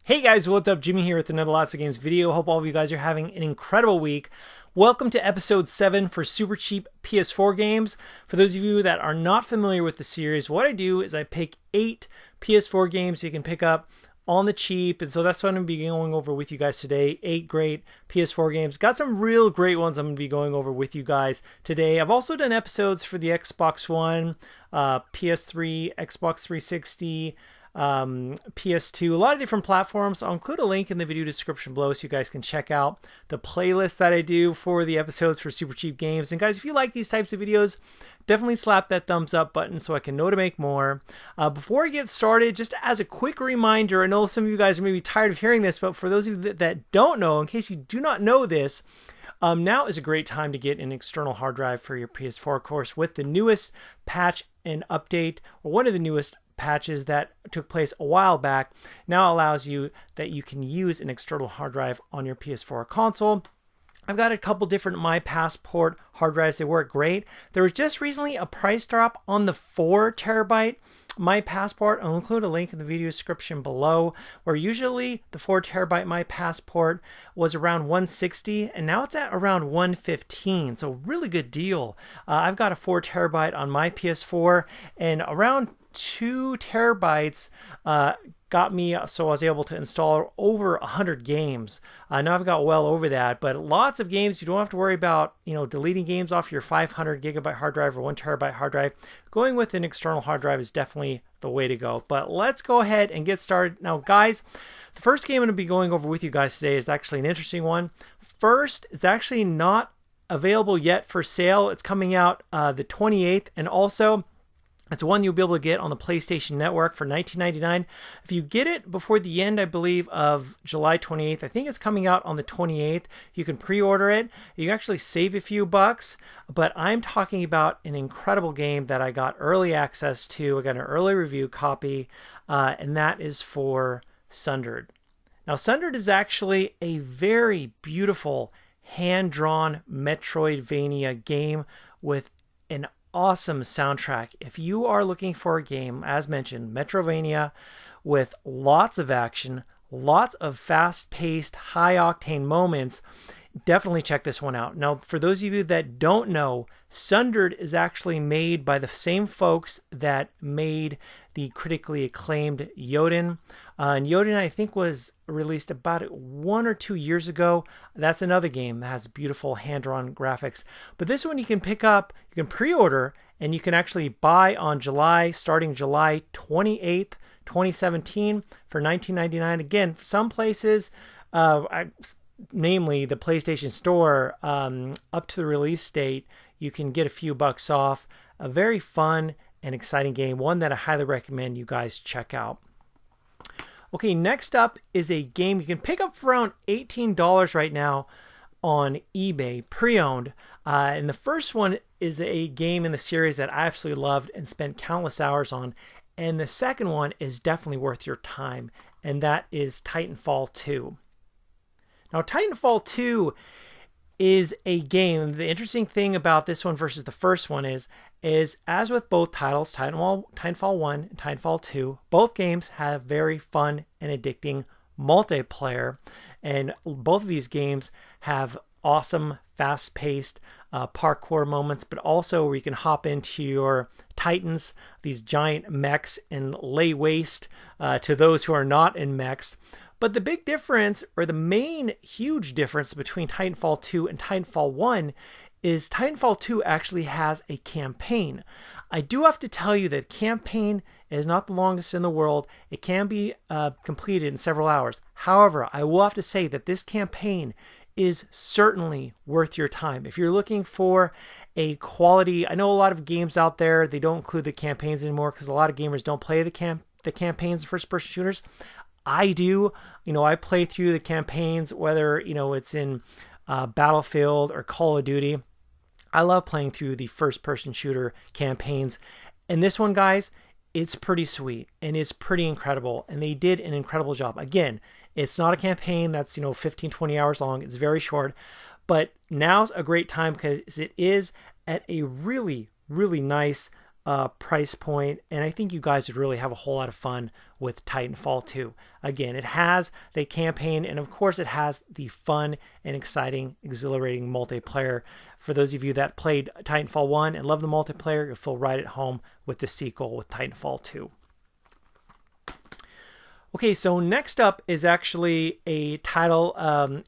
Hey guys, what's up? Jimmy here with another Lots of Games video. Hope all of you guys are having an incredible week. Welcome to episode 7 for super cheap PS4 games. For those of you that are not familiar with the series, what I do is I pick 8 PS4 games you can pick up on the cheap, and so that's what I'm going to be going over with you guys today. 8 great PS4 games. Got some real great ones I'm going to be going over with you guys today. I've also done episodes for the Xbox One, PS3, Xbox 360, PS2, a lot of different platforms. I'll include a link in the video description below so you guys can check out the playlist that I do for the episodes for super cheap games. And guys, if you like these types of videos, definitely slap that thumbs up button so I can know to make more. Before I get started, just as a quick reminder, I know some of you guys are maybe tired of hearing this, but for those of you that don't know, in case you do not know this, now is a great time to get an external hard drive for your PS4, of course, with the newest patch and update, or one of the newest patches that took place a while back now allows you that you can use an external hard drive on your PS4 console. I've got a couple different My Passport hard drives. They work great. There was just recently a price drop on the 4 terabyte My Passport. I'll include a link in the video description below, where usually the 4 terabyte My Passport was around $160 and now it's at around $115. So really good deal. I've got a 4 terabyte on my PS4, and around 2 terabytes got me, so I was able to install over 100 games. Now I've got well over that, but lots of games. You don't have to worry about, deleting games off your 500 gigabyte hard drive or 1 terabyte hard drive. Going with an external hard drive is definitely the way to go. But let's go ahead and get started. Now guys, the first game I'm going to be going over with you guys today is actually an interesting one. First, it's actually not available yet for sale. It's coming out the 28th, and also it's one you'll be able to get on the PlayStation Network for $19.99. If you get it before the end, I believe, of July 28th, I think it's coming out on the 28th, you can pre-order it. You can actually save a few bucks, but I'm talking about an incredible game that I got early access to. I got an early review copy, and that is for Sundered. Now, Sundered is actually a very beautiful hand-drawn Metroidvania game with an awesome soundtrack. If you are looking for a game, as mentioned, Metroidvania with lots of action, lots of fast-paced, high-octane moments, definitely check this one out. Now, for those of you that don't know, Sundered is actually made by the same folks that made the critically acclaimed Yoden. And Yoden, I think, was released about 1 or 2 years ago. That's another game that has beautiful hand-drawn graphics. But this one you can pick up, you can pre-order, and you can actually buy on starting July 28th, 2017 for $19.99. Again, for some places, namely the PlayStation Store, up to the release date, you can get a few bucks off. A very fun and exciting game, one that I highly recommend you guys check out. Okay, next up is a game you can pick up for around $18 right now on eBay, pre-owned. And the first one is a game in the series that I absolutely loved and spent countless hours on. And the second one is definitely worth your time, and that is Titanfall 2. Now, Titanfall 2 is a game. The interesting thing about this one versus the first one is as with both titles, Titanfall 1 and Titanfall 2, both games have very fun and addicting multiplayer. And both of these games have awesome, fast-paced parkour moments, but also where you can hop into your Titans, these giant mechs, and lay waste to those who are not in mechs. But the big difference, or the main huge difference between Titanfall 2 and Titanfall 1 is Titanfall 2 actually has a campaign. I do have to tell you that campaign is not the longest in the world. It can be completed in several hours. However, I will have to say that this campaign is certainly worth your time. If you're looking for a quality, I know a lot of games out there, they don't include the campaigns anymore because a lot of gamers don't play the campaigns in first-person shooters. I do. I play through the campaigns, whether, it's in Battlefield or Call of Duty. I love playing through the first-person shooter campaigns. And this one, guys, it's pretty sweet and it's pretty incredible. And they did an incredible job. Again, it's not a campaign that's, 15, 20 hours long. It's very short. But now's a great time because it is at a really, really nice price point, and I think you guys would really have a whole lot of fun with Titanfall 2. Again, it has the campaign, and of course it has the fun and exciting, exhilarating multiplayer. For those of you that played Titanfall 1 and love the multiplayer, you'll feel right at home with the sequel with Titanfall 2. Okay, so next up is actually a title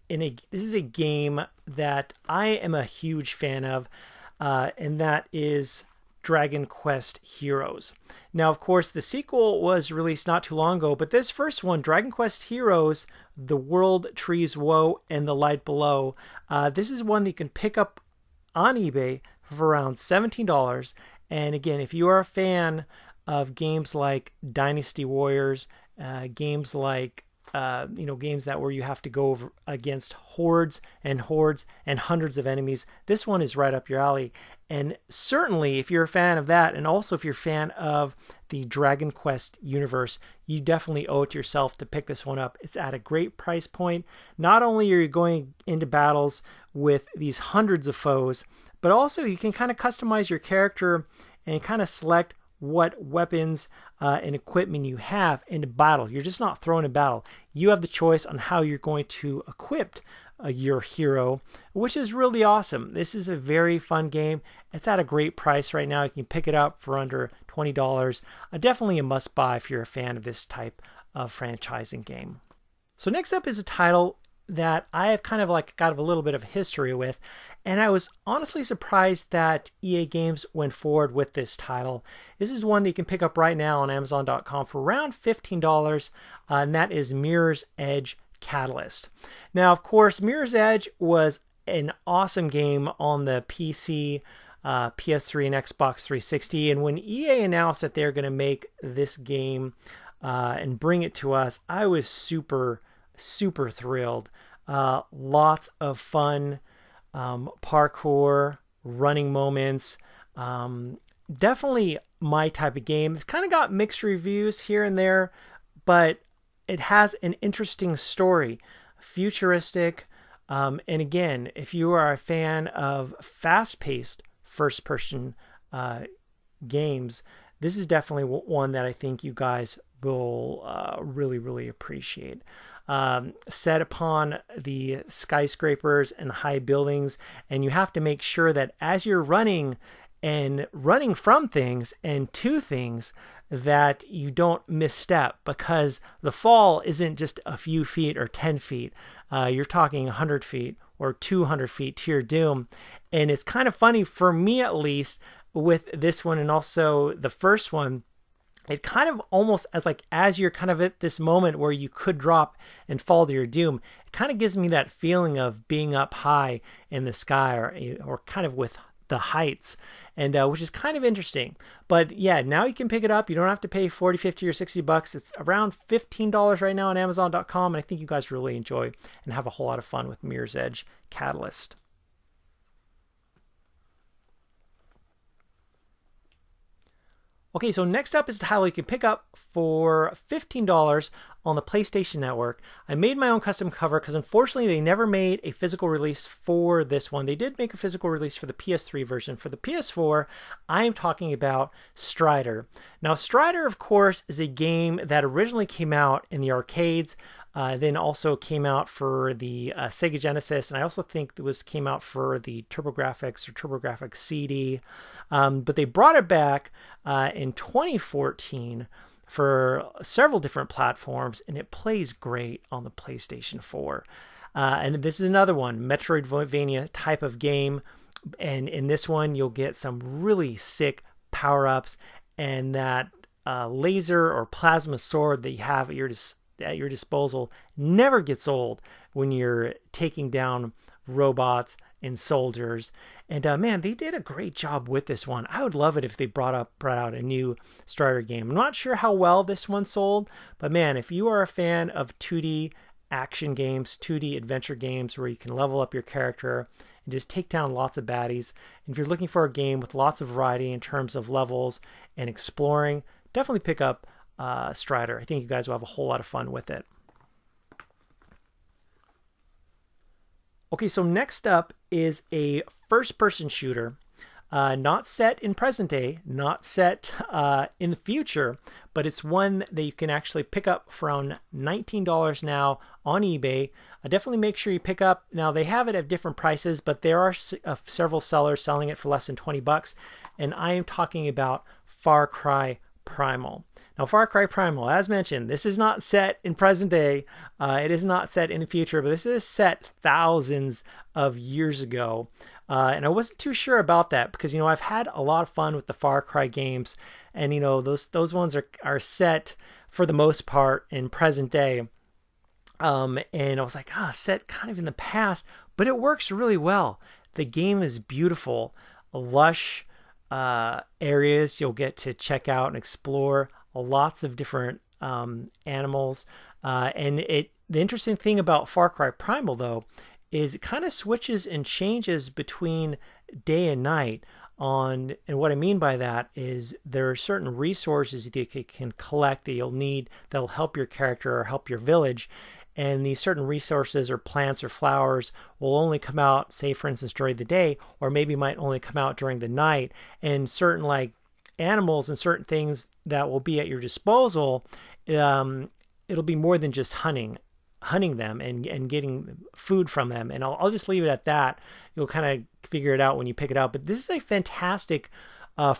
this is a game that I am a huge fan of, and that is Dragon Quest Heroes. Now, of course, the sequel was released not too long ago, but this first one, Dragon Quest Heroes, The World Trees Woe and the Light Below, this is one that you can pick up on eBay for around $17. And again, if you are a fan of games like Dynasty Warriors, games like games that where you have to go over against hordes and hundreds of enemies, this one is right up your alley. And certainly if you're a fan of that, and also if you're a fan of the Dragon Quest universe, you definitely owe it to yourself to pick this one up. It's at a great price point. Not only are you going into battles with these hundreds of foes, but also you can kind of customize your character and kind of select what weapons and equipment you have in battle. You're just not thrown in battle. You have the choice on how you're going to equip your hero, which is really awesome. This is a very fun game. It's at a great price right now. You can pick it up for under $20. Definitely a must buy if you're a fan of this type of franchising game. So next up is a title that I have kind of got a little bit of history with, and I was honestly surprised that EA Games went forward with this title. This is one that you can pick up right now on Amazon.com for around $15, and that is Mirror's Edge Catalyst. Now, of course, Mirror's Edge was an awesome game on the PC, PS3, and Xbox 360, and when EA announced that they're going to make this game and bring it to us, I was super thrilled. Lots of fun parkour, running moments. Definitely my type of game. It's kind of got mixed reviews here and there, but it has an interesting story, futuristic. And again, if you are a fan of fast-paced first-person games, this is definitely one that I think you guys will really appreciate. Set upon the skyscrapers and high buildings, and you have to make sure that as you're running from things and to things, that you don't misstep, because the fall isn't just a few feet or 10 feet. You're talking 100 feet or 200 feet to your doom. And it's kind of funny, for me at least, with this one and also the first one, it kind of almost as you're kind of at this moment where you could drop and fall to your doom, it kind of gives me that feeling of being up high in the sky, or kind of with the heights, and which is kind of interesting. But yeah, now you can pick it up. You don't have to pay 40, 50, or $60. It's around $15 right now on Amazon.com, and I think you guys really enjoy and have a whole lot of fun with Mirror's Edge Catalyst. Okay, so next up is a title you can pick up for $15 on the PlayStation Network. I made my own custom cover because unfortunately they never made a physical release for this one. They did make a physical release for the PS3 version. For the PS4, I am talking about Strider. Now, Strider, of course, is a game that originally came out in the arcades, then also came out for the Sega Genesis, and I also think it came out for the TurboGrafx or TurboGrafx CD. But they brought it back in 2014 for several different platforms, and it plays great on the PlayStation 4. And this is another one, Metroidvania type of game, and in this one you'll get some really sick power-ups, and that laser or plasma sword that you have at your disposal never gets old when you're taking down robots and soldiers. And man, they did a great job with this one. I would love it if they brought out a new Strider game. I'm not sure how well this one sold, but man, if you are a fan of 2D action games, 2D adventure games where you can level up your character and just take down lots of baddies, and if you're looking for a game with lots of variety in terms of levels and exploring, definitely pick up Strider. I think you guys will have a whole lot of fun with it. Okay, so next up is a first-person shooter. not set in present day, not set in the future, but it's one that you can actually pick up for around $19 now on eBay. Definitely make sure you pick up. Now they have it at different prices, but there are several sellers selling it for less than 20 bucks. And I am talking about Far Cry Primal. Now, Far Cry Primal, as mentioned, this is not set in present day. It is not set in the future, but this is set thousands of years ago. And I wasn't too sure about that because, I've had a lot of fun with the Far Cry games. And, those ones are set for the most part in present day. And I was like, set kind of in the past, but it works really well. The game is beautiful, lush areas you'll get to check out and explore. Lots of different animals. And the interesting thing about Far Cry Primal, though, is it kind of switches and changes between day and night. And what I mean by that is there are certain resources that you can collect that you'll need that'll help your character or help your village. And these certain resources or plants or flowers will only come out, say, for instance, during the day, or maybe might only come out during the night. And certain animals and certain things that will be at your disposal, it'll be more than just hunting them and getting food from them. And I'll just leave it at that. You'll kind of figure it out when you pick it up. But this is a fantastic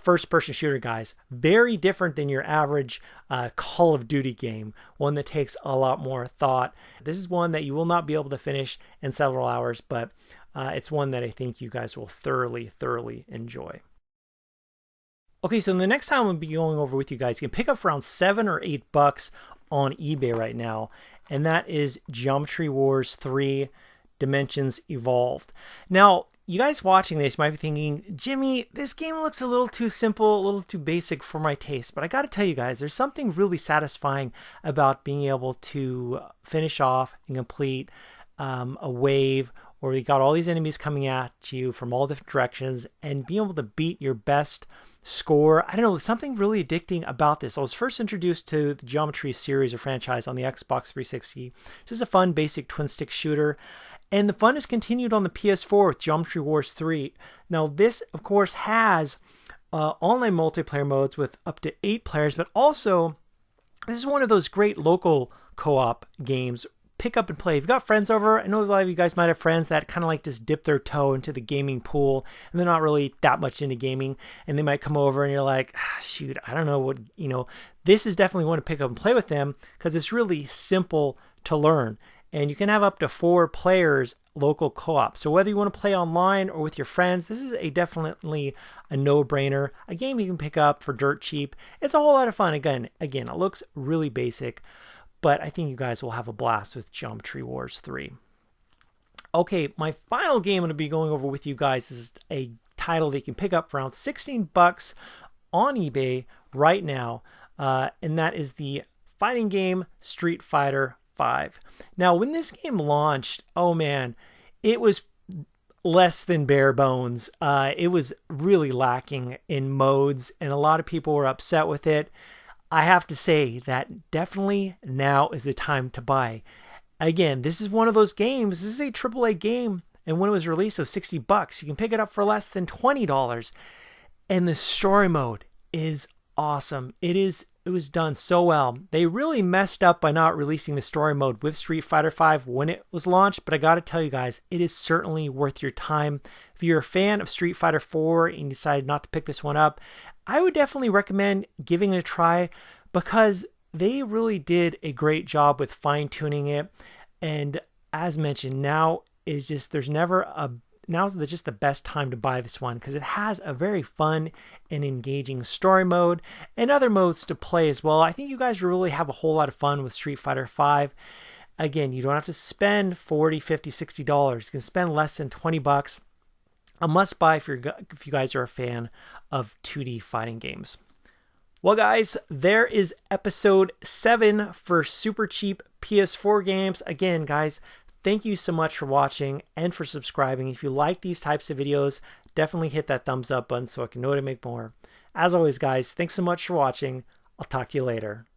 first-person shooter, guys. Very different than your average Call of Duty game. One that takes a lot more thought. This is one that you will not be able to finish in several hours, but it's one that I think you guys will thoroughly enjoy. Okay, so the next time I'm going to be going over with you guys, you can pick up for around $7 or $8 on eBay right now, and that is Geometry Wars 3 Dimensions Evolved. Now, you guys watching this might be thinking, Jimmy, this game looks a little too simple, a little too basic for my taste, but I got to tell you guys, there's something really satisfying about being able to finish off and complete a wave, or you got all these enemies coming at you from all different directions, and being able to beat your best score. I don't know, there's something really addicting about this. I was first introduced to the Geometry series or franchise on the Xbox 360. It's just a fun, basic twin stick shooter. And the fun has continued on the PS4 with Geometry Wars 3. Now, this, of course, has online multiplayer modes with up to 8 players, but also, this is one of those great local co-op games. Pick up and play. If you've got friends over, I know a lot of you guys might have friends that kind of just dip their toe into the gaming pool and they're not really that much into gaming, and they might come over and you're like, shoot, I don't know what, this is definitely one to pick up and play with them because it's really simple to learn. And you can have up to 4 players local co-op. So whether you want to play online or with your friends, this is definitely a no-brainer. A game you can pick up for dirt cheap. It's a whole lot of fun. Again, it looks really basic, but I think you guys will have a blast with Geometry Wars 3. Okay, my final game I'm going to be going over with you guys is a title that you can pick up for around $16 on eBay right now, and that is the fighting game Street Fighter V. Now, when this game launched, oh man, it was less than bare bones. It was really lacking in modes, and a lot of people were upset with it. I have to say that definitely now is the time to buy. Again, this is one of those games. This is a AAA game, and when it was released, it was $60. You can pick it up for less than $20. And the story mode is awesome. It was done so well. They really messed up by not releasing the story mode with Street Fighter V when it was launched, but I got to tell you guys, it is certainly worth your time. If you're a fan of Street Fighter IV and you decided not to pick this one up, I would definitely recommend giving it a try because they really did a great job with fine-tuning it. And as mentioned, now is just, now's just the best time to buy this one because it has a very fun and engaging story mode and other modes to play as well. I think you guys really have a whole lot of fun with Street Fighter V. Again, you don't have to spend $40, $50, $60. You can spend less than $20. A must buy if you guys are a fan of 2D fighting games. Well, guys, there is episode 7 for super cheap PS4 games. Again, guys, thank you so much for watching and for subscribing. If you like these types of videos, definitely hit that thumbs up button so I can know to make more. As always, guys, thanks so much for watching. I'll talk to you later.